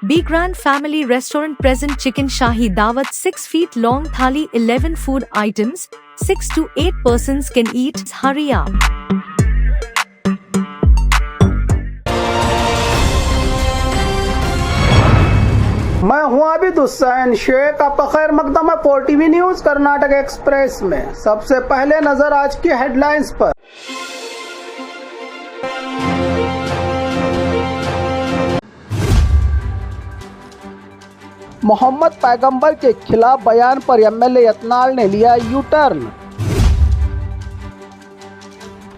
Be Grand Family Restaurant present chicken shahi dawat 6 feet long thali 11 food items, 6 to 8 persons can eat. Hurry up. मैं हूं आबिद हुसैन शेख, आपका खैर मकदम है 4TV news Karnataka express में। सबसे पहले नजर आज की हेडलाइंस पर। मोहम्मद पैगंबर के खिलाफ बयान पर एमएलए यत्नाल ने लिया यू टर्न।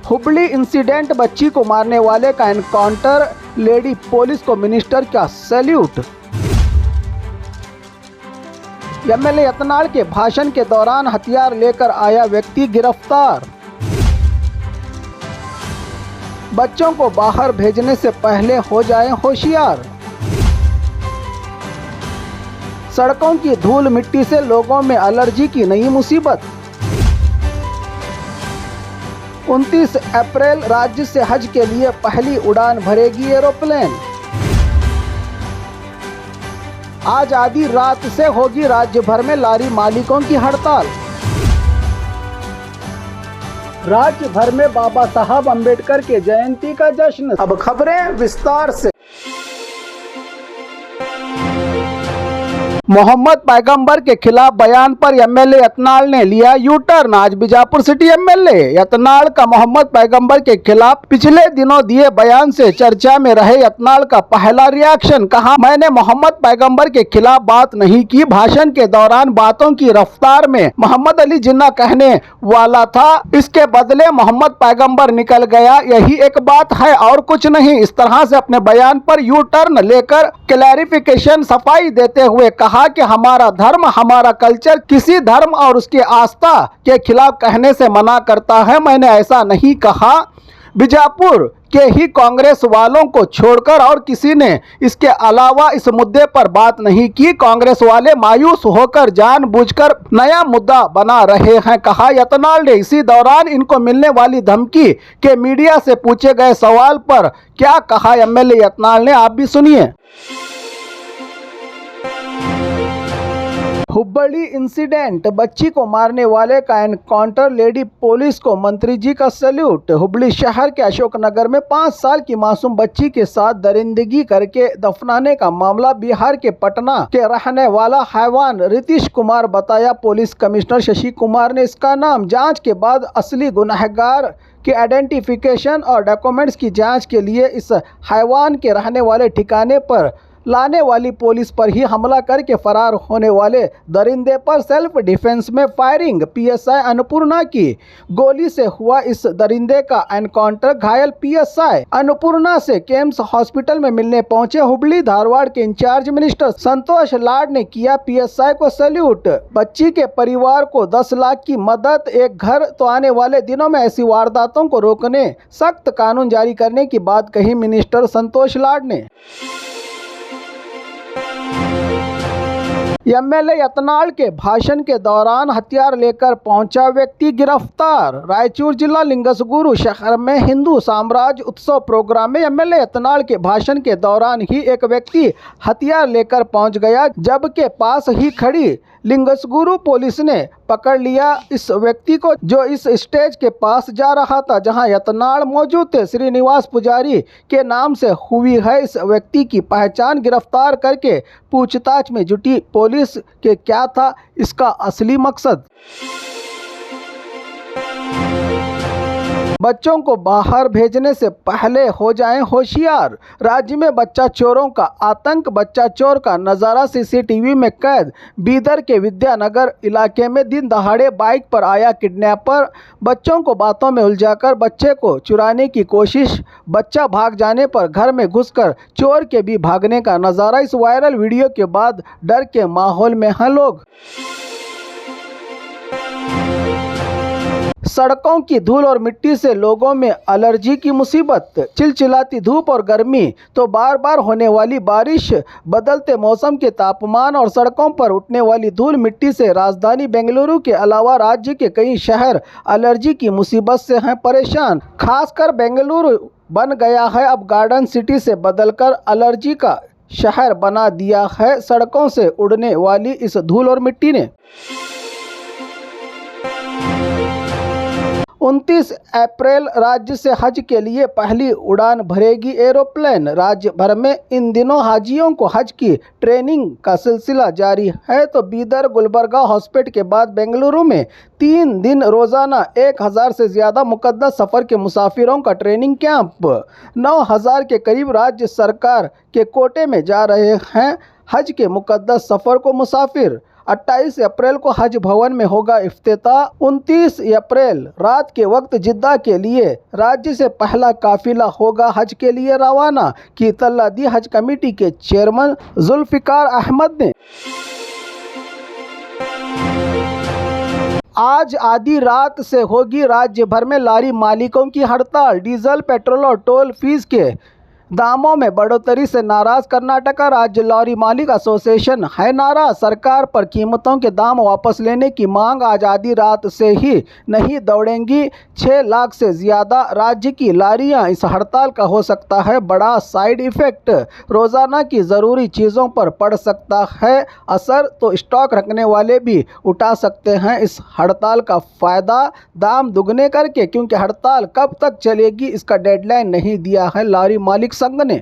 हुबली इंसिडेंट, बच्ची को मारने वाले का एनकाउंटर, लेडी पुलिस को मिनिस्टर का सैल्यूट। एमएलए यत्नाल के भाषण के दौरान हथियार लेकर आया व्यक्ति गिरफ्तार। बच्चों को बाहर भेजने से पहले हो जाएं होशियार। सड़कों की धूल मिट्टी से लोगों में एलर्जी की नई मुसीबत। 29 अप्रैल राज्य से हज के लिए पहली उड़ान भरेगी एरोप्लेन। आज आधी रात से होगी राज्य भर में लारी मालिकों की हड़ताल। राज्य भर में बाबा साहब अंबेडकर के जयंती का जश्न। अब खबरें विस्तार से। मोहम्मद पैगंबर के खिलाफ बयान पर एमएलए यत्नाल ने लिया यू टर्न। आज बीजापुर सिटी एमएलए यत्नाल का मोहम्मद पैगंबर के खिलाफ पिछले दिनों दिए बयान से चर्चा में रहे यत्नाल का पहला रिएक्शन। कहा, मैंने मोहम्मद पैगंबर के खिलाफ बात नहीं की। भाषण के दौरान बातों की रफ्तार में मोहम्मद अली जिन्ना कहने वाला था, इसके बदले मोहम्मद पैगंबर निकल गया। यही एक बात है और कुछ नहीं। इस तरह से अपने बयान पर यू टर्न लेकर क्लैरिफिकेशन, सफाई देते हुए कहा कि हमारा धर्म, हमारा कल्चर किसी धर्म और उसकी आस्था के खिलाफ कहने से मना करता है। मैंने ऐसा नहीं कहा। बीजापुर के ही कांग्रेस वालों को छोड़कर और किसी ने इसके अलावा इस मुद्दे पर बात नहीं की। कांग्रेस वाले मायूस होकर जानबूझकर नया मुद्दा बना रहे हैं, कहा यत्नाल ने। इसी दौरान इनको मिलने वाली धमकी के मीडिया से पूछे गए सवाल पर क्या कहा एमएलए यत्नाल ने, आप भी सुनिए। हुबली इंसिडेंट, बच्ची को मारने वाले का एनकाउंटर, लेडी पुलिस को मंत्री जी का सैल्यूट। हुबली शहर के अशोकनगर में 5 साल की मासूम बच्ची के साथ दरिंदगी करके दफनाने का मामला बिहार के पटना के रहने वाला हैवान रितीश कुमार बताया पुलिस कमिश्नर शशि कुमार ने इसका नाम। जांच के बाद असली गुनहगार के आइडेंटिफिकेशन और डॉक्यूमेंट्स की जांच के लिए इस हैवान के रहने वाले ठिकाने पर लाने वाली पुलिस पर ही हमला करके फरार होने वाले दरिंदे पर सेल्फ डिफेंस में फायरिंग। पीएसआई अन्नपूर्णा की गोली से हुआ इस दरिंदे का एनकाउंटर। घायल पीएसआई अन्नपूर्णा से केम्स हॉस्पिटल में मिलने पहुंचे हुबली धारवाड़ के इंचार्ज मिनिस्टर संतोष लाड ने किया पीएसआई को सैल्यूट। बच्ची के परिवार को 10 लाख की मदद। एक घर तो आने वाले दिनों में ऐसी वारदातों को रोकने सख्त कानून जारी करने की बात कही मिनिस्टर संतोष लाड ने। एमएलए यत्नाल के भाषण के दौरान हथियार लेकर पहुंचा व्यक्ति गिरफ्तार। रायचूर जिला लिंगसगुरु शहर में हिंदू साम्राज्य उत्सव प्रोग्राम में एमएलए यत्नाल के भाषण के दौरान ही एक व्यक्ति हथियार लेकर पहुंच गया, जबकि पास ही खड़ी लिंगसगुरु पुलिस ने पकड़ लिया इस व्यक्ति को, जो इस स्टेज के पास जा रहा था जहां यत्नाल मौजूद थे। श्रीनिवास पुजारी के नाम से हुई है इस व्यक्ति की पहचान। गिरफ्तार करके पूछताछ में जुटी पुलिस के क्या था इसका असली मकसद। बच्चों को बाहर भेजने से पहले हो जाएं होशियार। राज्य में बच्चा चोरों का आतंक, बच्चा चोर का नज़ारा सीसीटीवी में कैद। बीदर के विद्यानगर इलाके में दिन दहाड़े बाइक पर आया किडनैपर, बच्चों को बातों में उलझाकर बच्चे को चुराने की कोशिश। बच्चा भाग जाने पर घर में घुसकर चोर के भी भागने का नज़ारा। इस वायरल वीडियो के बाद डर के माहौल में हैं लोग। सड़कों की धूल और मिट्टी से लोगों में एलर्जी की मुसीबत। चिलचिलाती धूप और गर्मी तो बार बार होने वाली बारिश, बदलते मौसम के तापमान और सड़कों पर उठने वाली धूल मिट्टी से राजधानी बेंगलुरु के अलावा राज्य के कई शहर एलर्जी की मुसीबत से हैं परेशान। खासकर बेंगलुरु बन गया है अब गार्डन सिटी से बदलकर एलर्जी का शहर बना दिया है सड़कों से उड़ने वाली इस धूल और मिट्टी ने। 29 अप्रैल राज्य से हज के लिए पहली उड़ान भरेगी एरोप्लेन। राज्य भर में इन दिनों हाजियों को हज की ट्रेनिंग का सिलसिला जारी है। तो बीदर, गुलबर्गा, हॉस्पिटल के बाद बेंगलुरु में 3 दिन रोजाना 1000 से ज्यादा मुकद्दस सफर के मुसाफिरों का ट्रेनिंग कैंप। 9000 के करीब राज्य सरकार के कोटे में जा रहे हैं हज के मुकद्दस सफर को मुसाफिर। 28 अप्रैल को हज भवन में होगा इफ्तिताह। 29 अप्रैल रात के वक्त जिद्दा के लिए राज्य से पहला काफिला होगा हज के लिए रवाना की इत्तला दी हज कमेटी के चेयरमैन जुल्फिकार अहमद ने। आज आधी रात से होगी राज्य भर में लारी मालिकों की हड़ताल। डीजल, पेट्रोल और टोल फीस के दामों में बढ़ोतरी से नाराज कर्नाटका राज्य लॉरी मालिक एसोसिएशन है नाराज। सरकार पर कीमतों के दाम वापस लेने की मांग। आज आधी रात से ही नहीं दौड़ेंगी 6 लाख से ज़्यादा राज्य की लारियां। इस हड़ताल का हो सकता है बड़ा साइड इफ़ेक्ट। रोज़ाना की ज़रूरी चीज़ों पर पड़ सकता है असर, तो स्टॉक रखने वाले भी उठा सकते हैं इस हड़ताल का फ़ायदा दाम दुगने करके, क्योंकि हड़ताल कब तक चलेगी इसका डेडलाइन नहीं दिया है लारी मालिक संघ ने।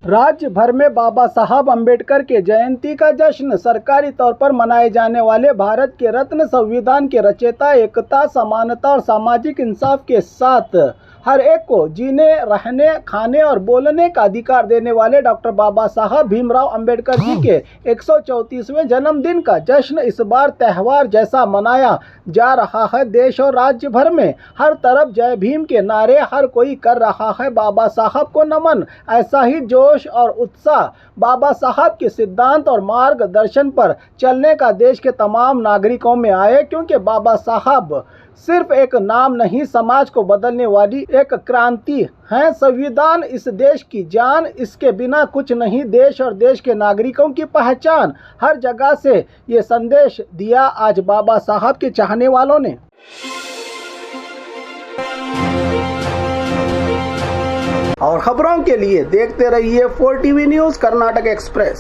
राज्य भर में बाबा साहब अंबेडकर के जयंती का जश्न। सरकारी तौर पर मनाए जाने वाले भारत के रत्न, संविधान के रचयिता, एकता, समानता और सामाजिक इंसाफ के साथ हर एक को जीने, रहने, खाने और बोलने का अधिकार देने वाले डॉक्टर बाबा साहब भीमराव अंबेडकर जी के 134वें जन्मदिन का जश्न इस बार त्यौहार जैसा मनाया जा रहा है। देश और राज्य भर में हर तरफ जय भीम के नारे, हर कोई कर रहा है बाबा साहब को नमन। ऐसा ही जोश और उत्साह बाबा साहब के सिद्धांत और मार्गदर्शन पर चलने का देश के तमाम नागरिकों में आए, क्योंकि बाबा साहब सिर्फ एक नाम नहीं, समाज को बदलने वाली एक क्रांति है। संविधान इस देश की जान, इसके बिना कुछ नहीं देश और देश के नागरिकों की पहचान। हर जगह से ये संदेश दिया आज बाबा साहब के चाहने वालों ने। और खबरों के लिए देखते रहिए 4TV न्यूज़ कर्नाटक एक्सप्रेस।